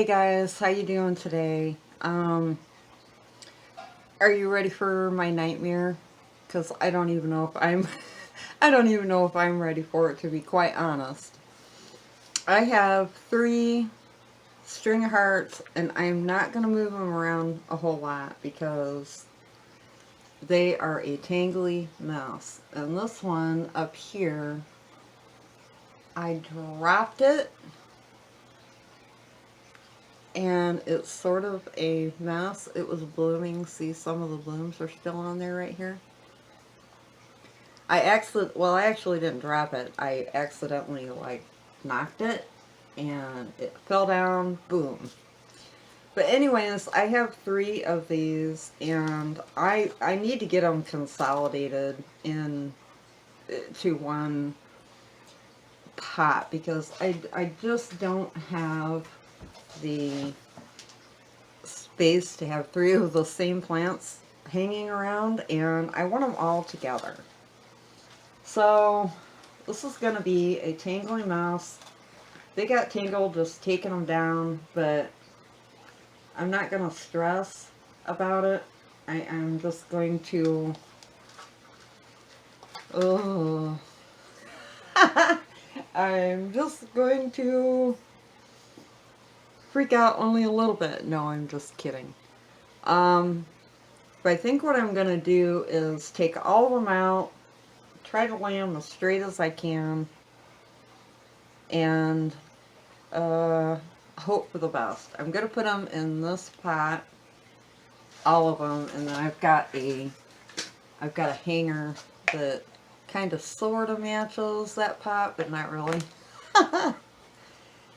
Hey guys, how you doing today? Are you ready for my nightmare? Because I don't even know if I'm I don't even know if I'm ready for it, to be quite honest. I have three string of hearts and I'm not going to move them around a whole lot because they are a tangly mess. And this one up here, I dropped it and it's sort of a mess. It was blooming. See, some of the blooms are still on there right here. I actually didn't drop it. I accidentally like knocked it and it fell down. Boom. But anyways, I have three of these and I need to get them consolidated in to one pot because I just don't have the space to have three of the same plants hanging around, and I want them all together. So this is going to be a tangling mouse. They got tangled just taking them down, but I'm not going to stress about it. I'm just going to... Oh. I'm just going to freak out only a little bit. No, I'm just kidding. But I think what I'm going to do is take all of them out, try to lay them as straight as I can, and hope for the best. I'm going to put them in this pot, all of them, and then I've got a hanger that kind of sort of matches that pot, but not really.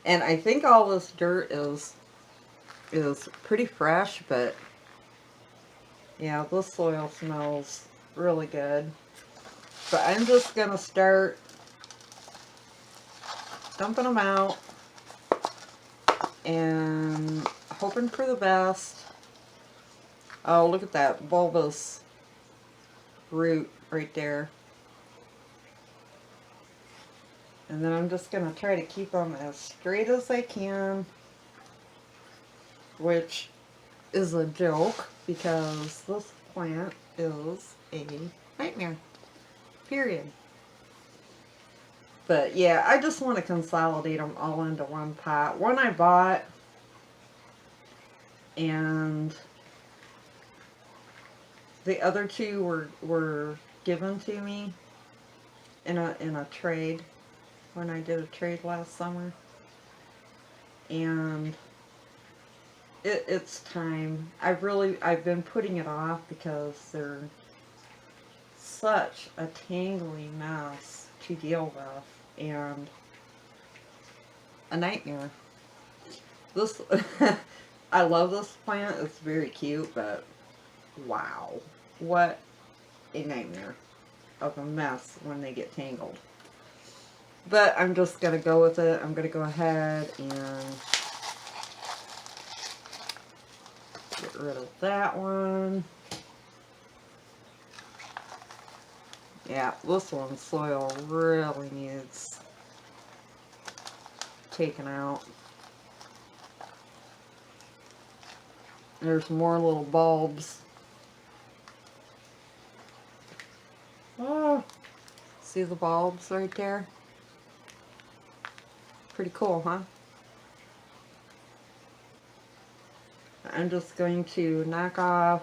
And I think all this dirt is pretty fresh, but yeah, this soil smells really good. But I'm just going to start dumping them out and hoping for the best. Oh, look at that bulbous root right there. And then I'm just going to try to keep them as straight as I can, which is a joke because this plant is a nightmare, period. But yeah, I just want to consolidate them all into one pot. One I bought, and the other two were given to me in a trade when I did a trade last summer. And it's time. I've been putting it off because they're such a tangly mess to deal with and a nightmare. This I love this plant. It's very cute, but wow, what a nightmare of a mess when they get tangled. But I'm just gonna go with it. I'm gonna go ahead and get rid of that one. Yeah, this one's soil really needs taken out. There's more little bulbs. Oh, see the bulbs right there? Pretty cool, huh? I'm just going to knock off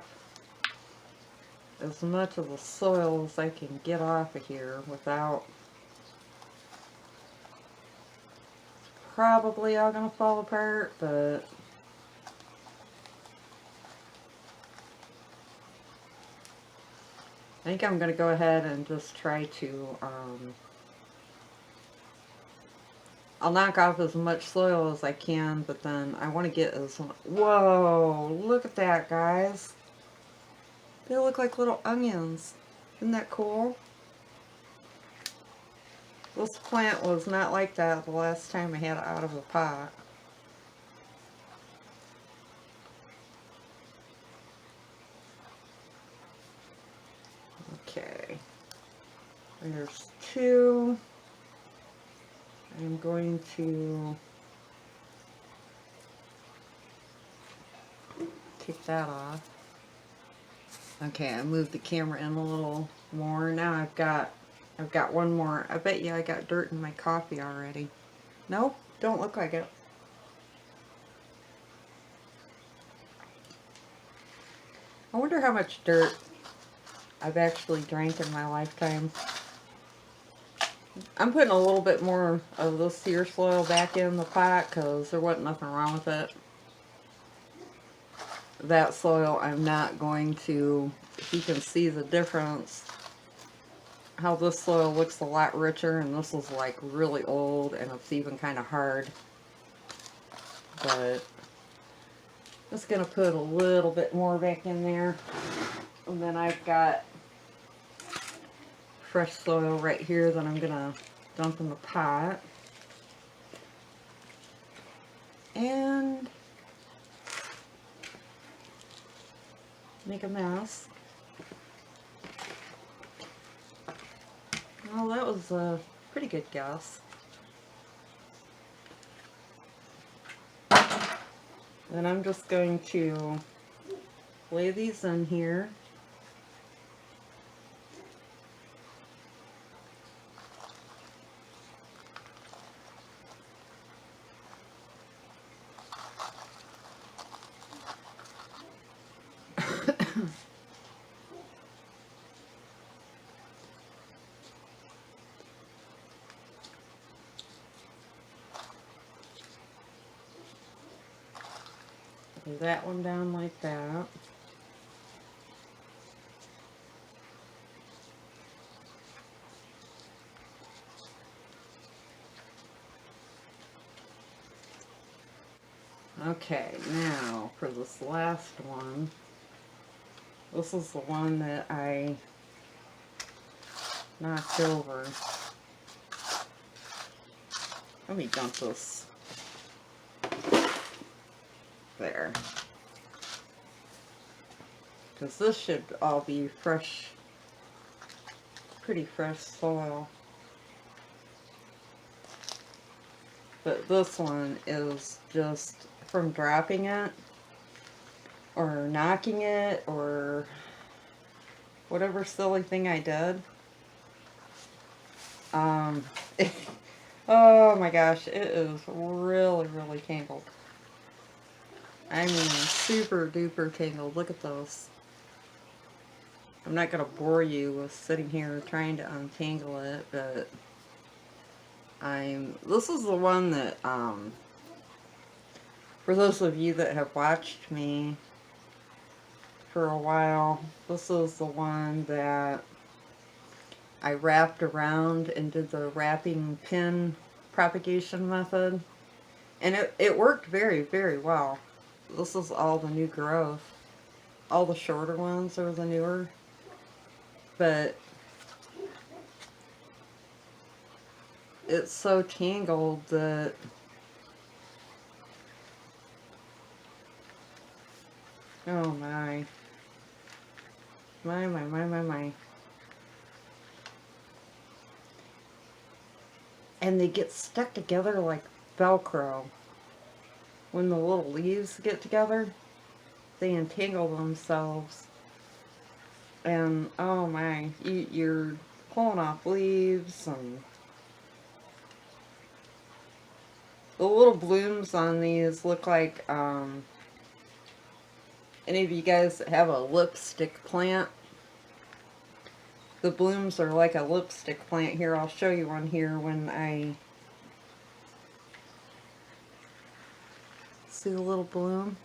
as much of the soil as I can get off of here without probably all gonna fall apart, but I think I'm gonna go ahead and just try to I'll knock off as much soil as I can, but then I want to get as... Whoa, look at that, guys. They look like little onions. Isn't that cool? This plant was not like that the last time I had it out of a pot. Okay. There's two. I'm going to that off. Okay, I moved the camera in a little more. Now I've got one more. I bet you I got dirt in my coffee already. Nope, don't look like it. I wonder how much dirt I've actually drank in my lifetime. I'm putting a little bit more of this here soil back in the pot because there wasn't nothing wrong with it. That soil I'm not going to, if you can see the difference, how this soil looks a lot richer, and this is like really old and it's even kind of hard. But I'm just going to put a little bit more back in there. And then I've got fresh soil right here that I'm going to dump in the pot. And make a mess. Well, that was a pretty good guess. Then I'm just going to lay these in here. Lay that one down like that. Okay, now for this last one, this is the one that I knocked over. Let me dump this there, because this should all be fresh, pretty fresh soil. But this one is just from dropping it or knocking it or whatever silly thing I did. Oh my gosh, it is really, really tangled. I mean, super duper tangled. Look at those. I'm not going to bore you with sitting here trying to untangle it, but this is the one that, for those of you that have watched me for a while, this is the one that I wrapped around and did the wrapping pin propagation method. And it worked very, very well. This is all the new growth. All the shorter ones are the newer. But it's so tangled that oh my. My. And they get stuck together like Velcro. When the little leaves get together, they entangle themselves. And oh my, you're pulling off leaves, and the little blooms on these look like, any of you guys that have a lipstick plant? The blooms are like a lipstick plant. Here, I'll show you one here when I see the little bloom.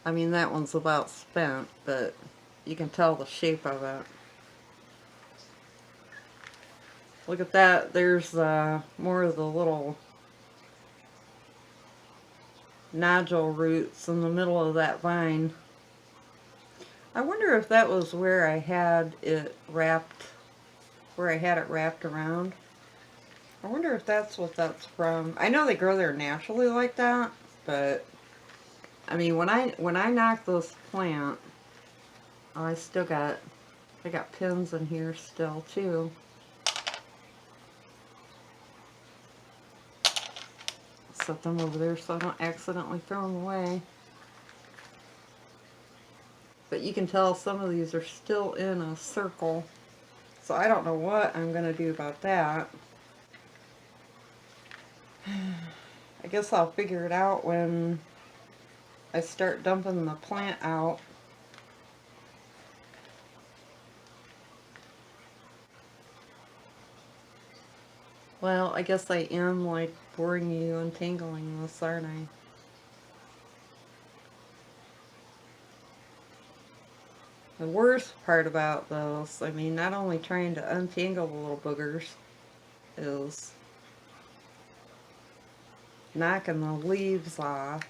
I mean, that one's about spent, but you can tell the shape of it. Look at that. There's more of the little nodule roots in the middle of that vine. I wonder if that was where I had it wrapped, around. I wonder if that's what that's from. I know they grow there naturally like that, but I mean, when I knocked this plant, oh, I got pins in here still too. Set them over there so I don't accidentally throw them away. But you can tell some of these are still in a circle. So I don't know what I'm going to do about that. I guess I'll figure it out when I start dumping the plant out. Well, I guess I am like boring you untangling this, aren't I? The worst part about those, I mean, not only trying to untangle the little boogers, is knocking the leaves off.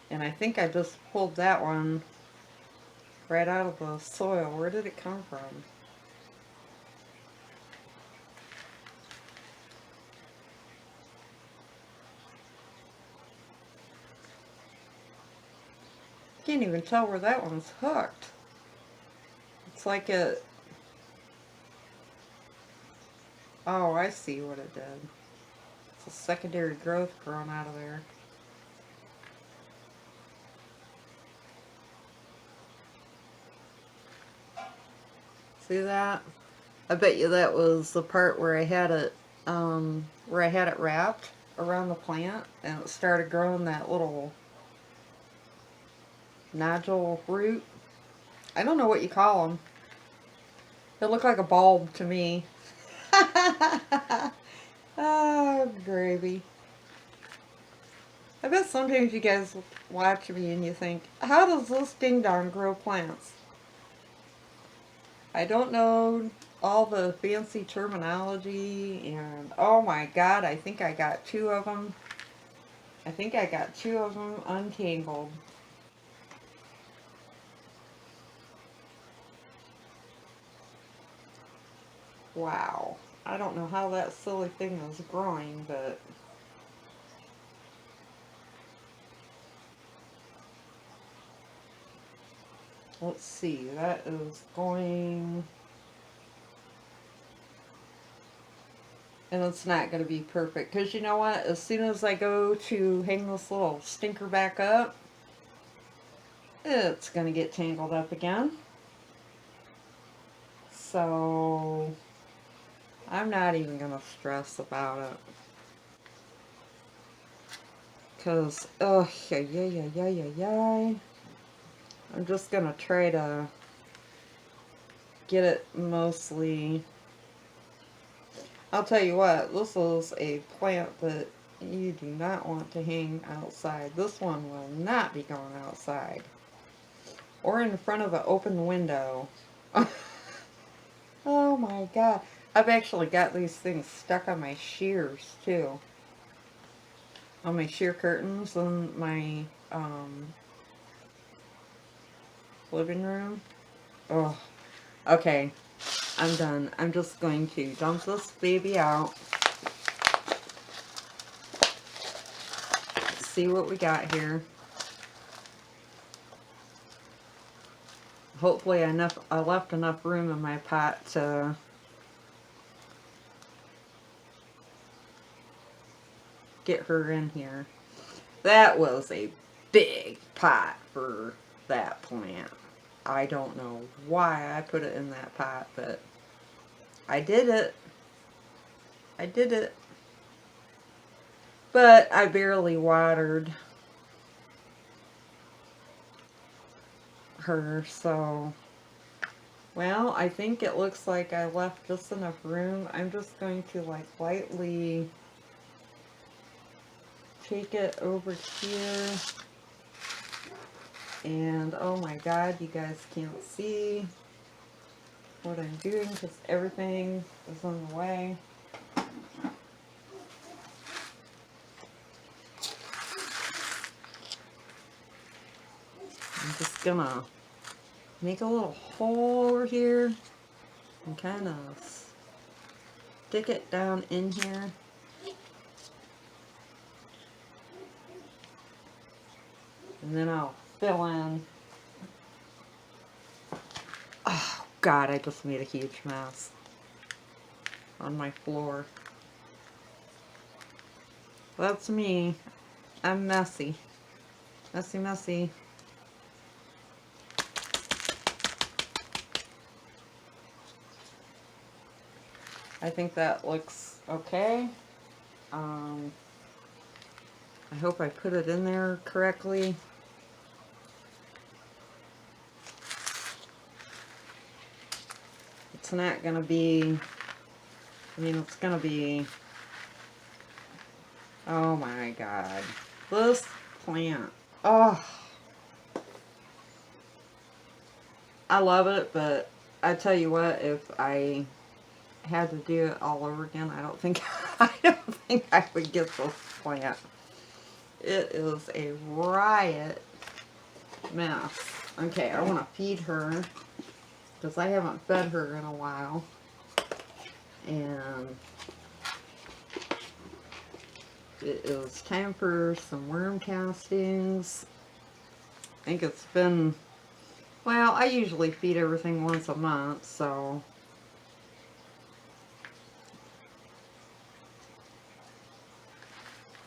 And I think I just pulled that one right out of the soil. Where did it come from? Can't even tell where that one's hooked. It's like it... Oh, I see what it did. It's a secondary growth growing out of there. See that? I bet you that was the part where I had it wrapped around the plant and it started growing that little nodule root. I don't know what you call them. They look like a bulb to me. Oh, gravy. I bet sometimes you guys watch me and you think, how does this ding dong grow plants? I don't know all the fancy terminology, and oh my god, I think I got two of them. I think I got two of them untangled. Wow. I don't know how that silly thing is growing, but let's see, that is going, and it's not going to be perfect, because you know what, as soon as I go to hang this little stinker back up, it's going to get tangled up again. So I'm not even going to stress about it. Because, oh, yeah. I'm just going to try to get it mostly. I'll tell you what, this is a plant that you do not want to hang outside. This one will not be going outside. Or in front of an open window. Oh my god. I've actually got these things stuck on my shears too. On my sheer curtains in my living room. Oh, okay. I'm done. I'm just going to dump this baby out. See what we got here. Hopefully I left enough room in my pot to get her in here. That was a big pot for that plant. I don't know why I put it in that pot, but I did it. I did it. But I barely watered her, so well, I think it looks like I left just enough room. I'm just going to like lightly take it over here, and oh my god, you guys can't see what I'm doing because everything is in the way. I'm just gonna make a little hole over here and kind of stick it down in here. And then I'll fill in. Oh god, I just made a huge mess on my floor. That's me. I'm messy. Messy, messy. I think that looks okay. I hope I put it in there correctly. It's not gonna be, I mean, it's gonna be, oh my god. This plant, oh, I love it, but I tell you what, if I had to do it all over again, I don't think I would get this plant. It is a riot mess. Okay, I want to feed her because I haven't fed her in a while, and it is time for some worm castings. I think it's been, well, I usually feed everything once a month, so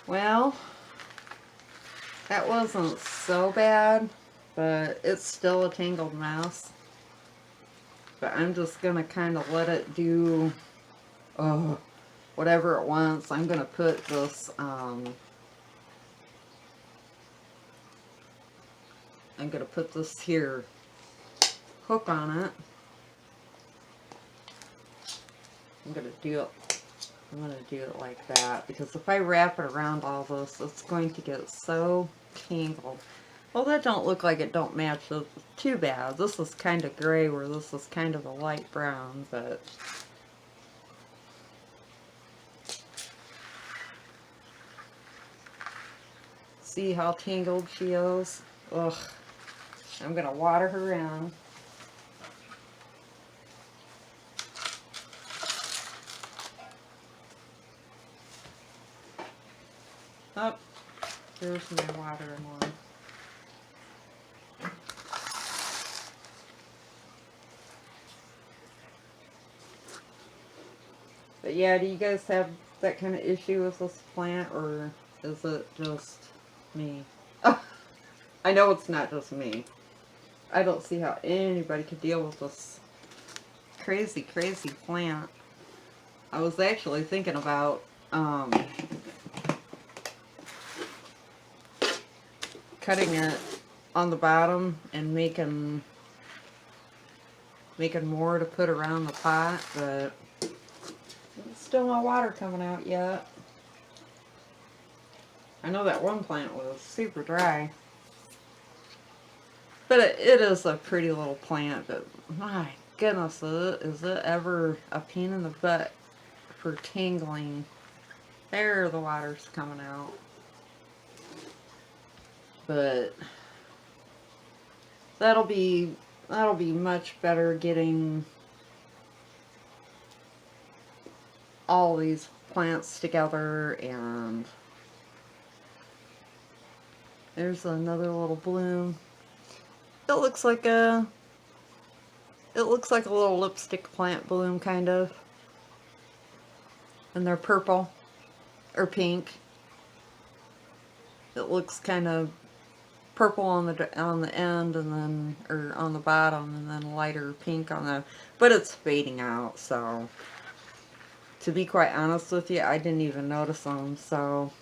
well, that wasn't so bad, but it's still a tangled mess. But I'm just going to kind of let it do whatever it wants. I'm going to put this, I'm going to put this here hook on it. I'm going to do it like that, because if I wrap it around all this, it's going to get so tangled. Well, that don't look like it don't match. It's too bad. This is kind of gray where this is kind of a light brown, but see how tangled she is? Ugh. I'm going to water her in. Oh, here's my watering one. But yeah, do you guys have that kind of issue with this plant, or is it just me? Oh, I know it's not just me. I don't see how anybody could deal with this crazy, crazy plant. I was actually thinking about cutting it on the bottom and making more to put around the pot, but still no water coming out yet. I know that one plant was super dry. But it is a pretty little plant, but my goodness, is it ever a pain in the butt for tangling. There, the water's coming out. But that'll be much better getting all these plants together. And there's another little bloom. It looks like a little lipstick plant bloom, kind of. And they're purple or pink. It looks kind of purple on the end, and then, or on the bottom, and then lighter pink on the, but it's fading out. So to be quite honest with you, I didn't even notice them. So,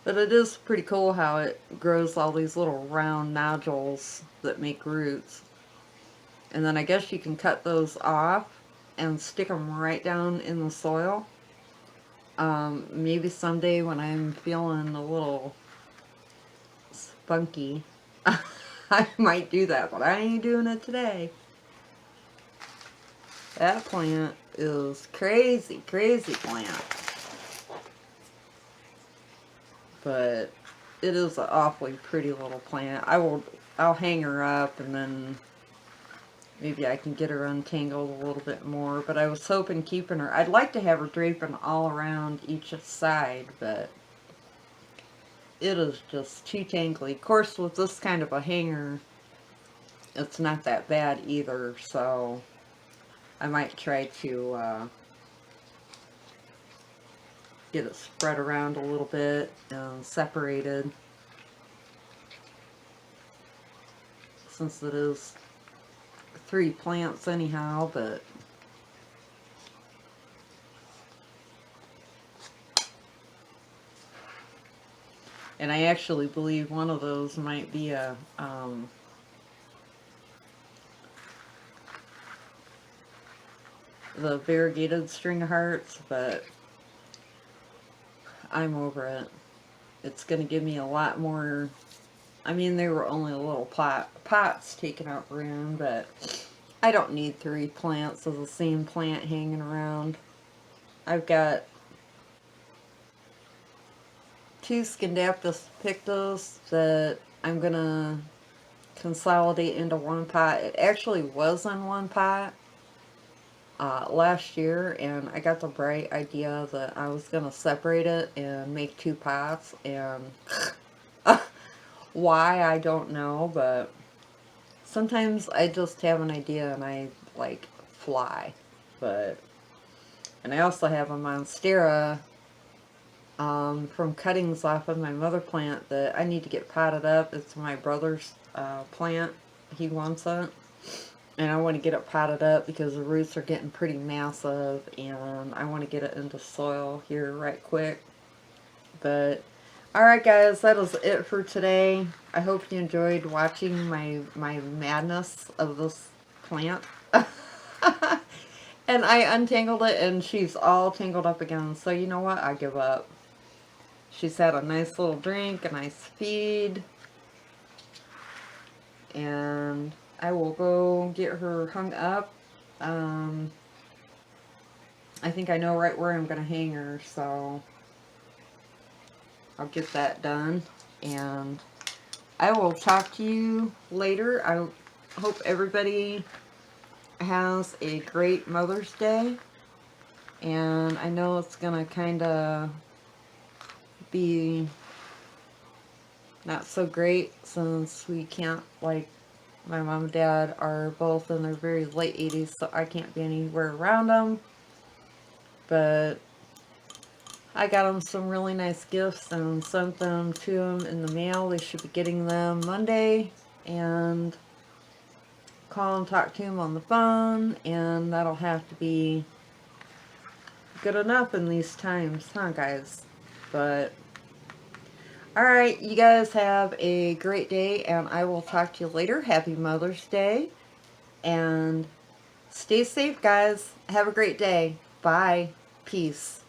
but it is pretty cool how it grows all these little round nodules that make roots. And then I guess you can cut those off and stick them right down in the soil. Maybe someday when I'm feeling a little spunky, I might do that, but I ain't doing it today. That plant is crazy, crazy plant. But it is an awfully pretty little plant. I'll hang her up, and then maybe I can get her untangled a little bit more. But I was hoping keeping her, I'd like to have her draping all around each side, but it is just too tangly. Of course, with this kind of a hanger, it's not that bad either, so I might try to get it spread around a little bit and separated. since it is 3 plants anyhow, but and I actually believe one of those might be a the variegated string of hearts, but I'm over it. It's going to give me a lot more. I mean, they were only little pots taking up room, but I don't need 3 plants of the same plant hanging around. I've got 2 Scindaptus pictus that I'm going to consolidate into one pot. It actually was in one pot last year, and I got the bright idea that I was going to separate it and make 2 pots, and why, I don't know, but sometimes I just have an idea and I, like, fly. But, and I also have a Monstera from cuttings off of my mother plant that I need to get potted up. It's my brother's plant. He wants it. And I want to get it potted up because the roots are getting pretty massive and I want to get it into soil here right quick. But, alright guys, that is it for today. I hope you enjoyed watching my madness of this plant. And I untangled it and she's all tangled up again. So you know what? I give up. She's had a nice little drink, a nice feed. And I will go get her hung up. I think I know right where I'm going to hang her, so I'll get that done. And I will talk to you later. I hope everybody has a great Mother's Day. And I know it's going to kind of be not so great since we can't, like, my mom and dad are both in their very late 80s, so I can't be anywhere around them. But I got them some really nice gifts and sent them to them in the mail. They should be getting them Monday. And call and talk to them on the phone. And that'll have to be good enough in these times, huh, guys? But alright, you guys have a great day, and I will talk to you later. Happy Mother's Day, and stay safe, guys. Have a great day. Bye. Peace.